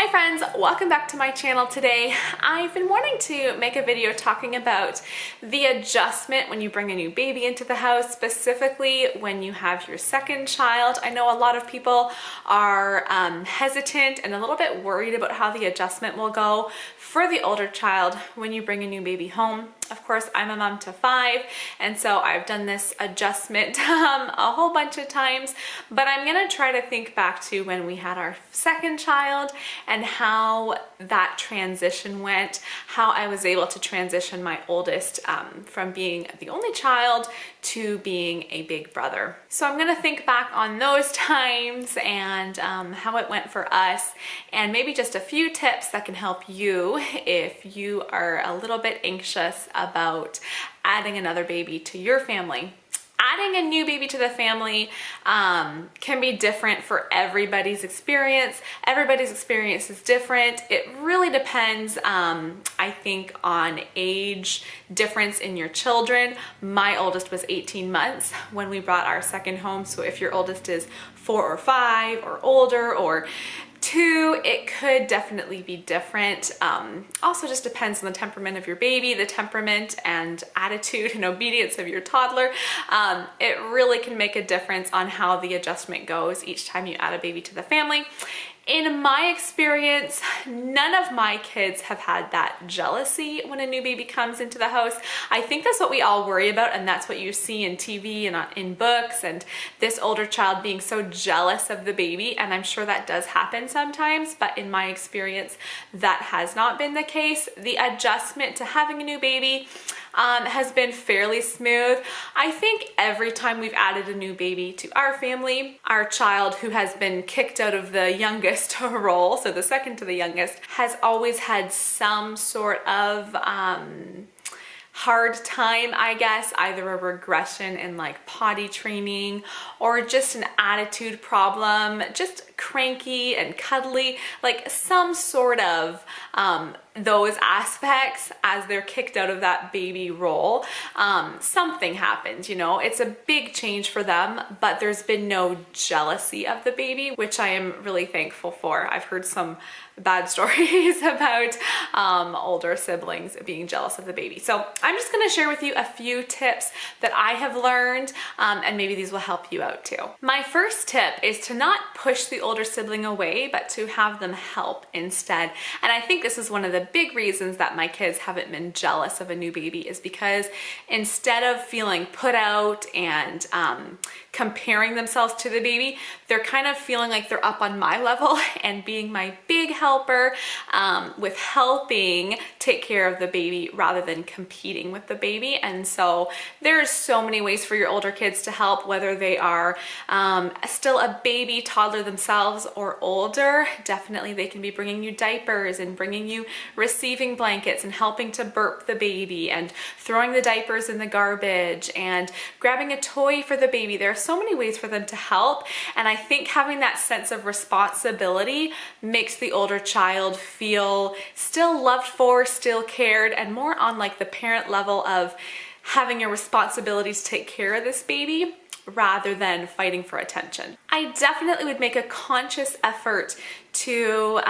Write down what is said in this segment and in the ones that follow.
Hi friends, welcome back to my channel today. I've been wanting to make a video talking about the adjustment when you bring a new baby into the house, specifically when you have your second child. I know a lot of people are hesitant and a little bit worried about how the adjustment will go for the older child when you bring a new baby home. Of course, I'm a mom to 5, and so I've done this adjustment a whole bunch of times, but I'm gonna try to think back to when we had our second child and how that transition went, how I was able to transition my oldest from being the only child to being a big brother. So I'm gonna think back on those times and how it went for us, and maybe just a few tips that can help you if you are a little bit anxious about adding another baby to your family. Adding a new baby to the family can be different for everybody's experience. Everybody's experience is different. It really depends, I think, on age difference in your children. My oldest was 18 months when we brought our second home. So if your oldest is 4 or 5 or older or 2, it could definitely be different. Also just depends on the temperament of your baby, the temperament and attitude and obedience of your toddler. It really can make a difference on how the adjustment goes each time you add a baby to the family. In my experience, none of my kids have had that jealousy when a new baby comes into the house. I think that's what we all worry about, and that's what you see in TV and in books, and this older child being so jealous of the baby, and I'm sure that does happen sometimes, but in my experience, that has not been the case. The adjustment to having a new baby has been fairly smooth. I think every time we've added a new baby to our family, our child who has been kicked out of the youngest role, so the second to the youngest, has always had some sort of hard time, I guess, either a regression in like potty training or just an attitude problem, just cranky and cuddly, like some sort of those aspects as they're kicked out of that baby role. Something happens, you know, it's a big change for them, but there's been no jealousy of the baby, which I am really thankful for. I've heard some bad stories about older siblings being jealous of the baby. So I'm just gonna share with you a few tips that I have learned, and maybe these will help you out too. My first tip is to not push the older sibling away, but to have them help instead. And I think this is one of the big reasons that my kids haven't been jealous of a new baby, is because instead of feeling put out and comparing themselves to the baby, they're kind of feeling like they're up on my level and being my big helper with helping take care of the baby rather than competing with the baby. And so there's so many ways for your older kids to help, whether they are still a baby toddler themselves or older. Definitely they can be bringing you diapers and bringing you receiving blankets and helping to burp the baby and throwing the diapers in the garbage and grabbing a toy for the baby. There are so many ways for them to help, and I think having that sense of responsibility makes the older child feel still loved for, still cared, and more on like the parent level of having a responsibility to take care of this baby rather than fighting for attention. I definitely would make a conscious effort to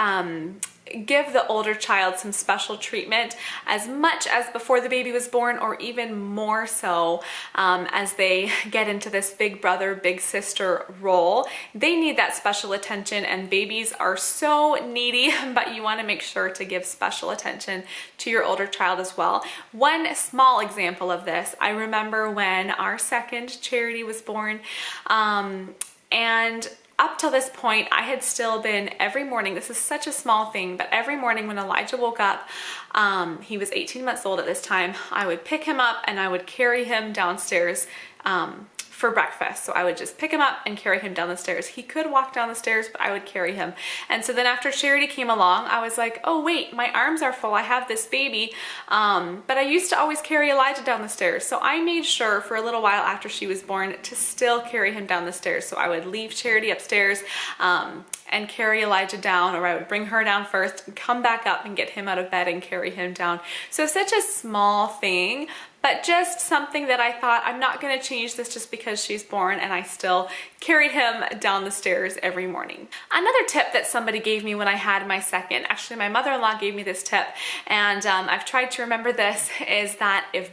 give the older child some special treatment as much as before the baby was born, or even more so as they get into this big brother, big sister role. They need that special attention, and babies are so needy, but you want to make sure to give special attention to your older child as well. One small example of this, I remember when our second Charity was born, and up till this point, I had still been every morning, this is such a small thing, but every morning when Elijah woke up, he was 18 months old at this time, I would pick him up and I would carry him downstairs for breakfast. So I would just pick him up and carry him down the stairs. He could walk down the stairs, but I would carry him. And so then after Charity came along, I was like, oh wait, my arms are full, I have this baby. But I used to always carry Elijah down the stairs. So I made sure for a little while after she was born to still carry him down the stairs. So I would leave Charity upstairs, and carry Elijah down, or I would bring her down first and come back up and get him out of bed and carry him down. So such a small thing, but just something that I thought, I'm not going to change this just because she's born, and I still carried him down the stairs every morning. Another tip that somebody gave me when I had my second, actually my mother-in-law gave me this tip, and I've tried to remember this, is that if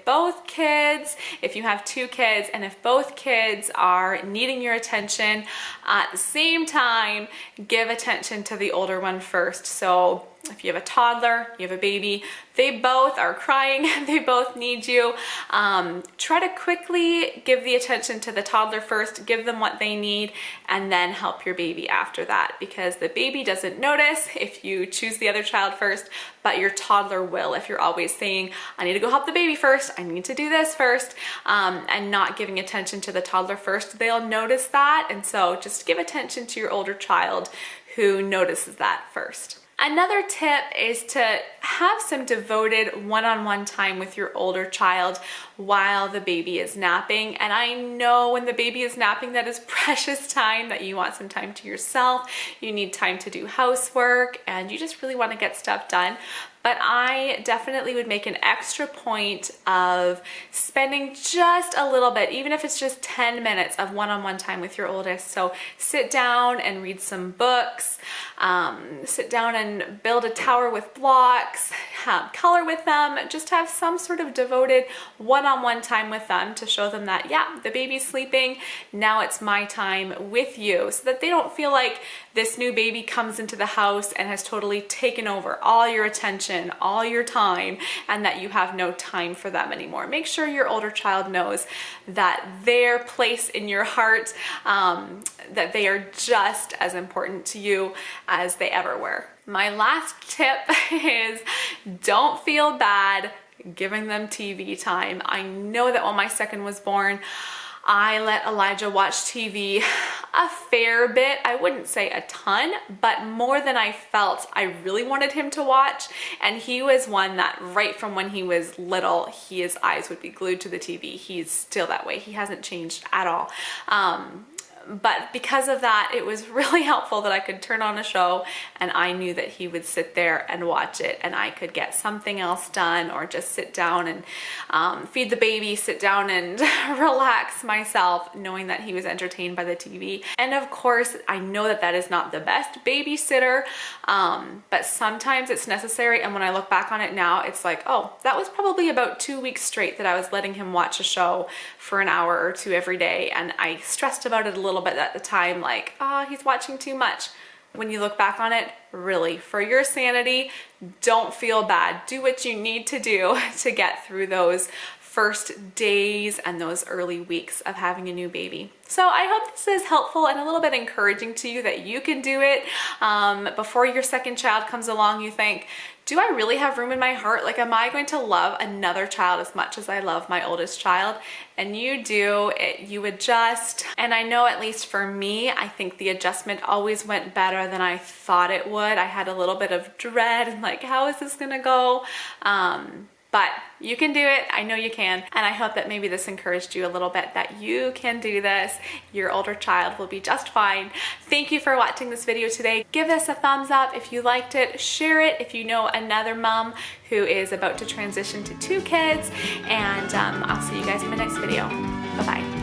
you have two kids, and if both kids are needing your attention at the same time, give attention to the older one first. So if you have a toddler, you have a baby, they both are crying, they both need you. Try to quickly give the attention to the toddler first, give them what they need, and then help your baby after that, because the baby doesn't notice if you choose the other child first, but your toddler will if you're always saying, I need to go help the baby first, I need to do this first, and not giving attention to the toddler first. They'll notice that, and so just give attention to your older child who notices that first. Another tip is to have some devoted one-on-one time with your older child while the baby is napping. And I know when the baby is napping, that is precious time, that you want some time to yourself, you need time to do housework, and you just really want to get stuff done. But I definitely would make an extra point of spending just a little bit, even if it's just 10 minutes of one-on-one time with your oldest. So sit down and read some books, sit down and build a tower with blocks, color with them, just have some sort of devoted one-on-one time with them to show them that, yeah, the baby's sleeping, now it's my time with you, so that they don't feel like this new baby comes into the house and has totally taken over all your attention, all your time, and that you have no time for them anymore. Make sure your older child knows that their place in your heart, that they are just as important to you as they ever were. My last tip is don't feel bad giving them TV time. I know that when my second was born, I let Elijah watch TV a fair bit. I wouldn't say a ton, but more than I felt I really wanted him to watch. And he was one that right from when he was little, his eyes would be glued to the TV. He's still that way. He hasn't changed at all. But because of that, it was really helpful that I could turn on a show and I knew that he would sit there and watch it, and I could get something else done, or just sit down and feed the baby, sit down and relax myself, knowing that he was entertained by the TV. And of course, I know that that is not the best babysitter, but sometimes it's necessary. And when I look back on it now, it's like, oh, that was probably about 2 weeks straight that I was letting him watch a show for an hour or two every day. And I stressed about it a little bit at the time, like, oh, he's watching too much. When you look back on it, really, for your sanity, don't feel bad. Do what you need to do to get through those first days and those early weeks of having a new baby. So I hope this is helpful and a little bit encouraging to you, that you can do it. Before your second child comes along, you think, do I really have room in my heart? Like, am I going to love another child as much as I love my oldest child? And you do. You adjust. And I know, at least for me, I think the adjustment always went better than I thought it would. I had a little bit of dread and like, how is this gonna go? But you can do it. I know you can. And I hope that maybe this encouraged you a little bit, that you can do this. Your older child will be just fine. Thank you for watching this video today. Give us a thumbs up if you liked it. Share it if you know another mom who is about to transition to 2 kids. And I'll see you guys in my next video. Bye-bye.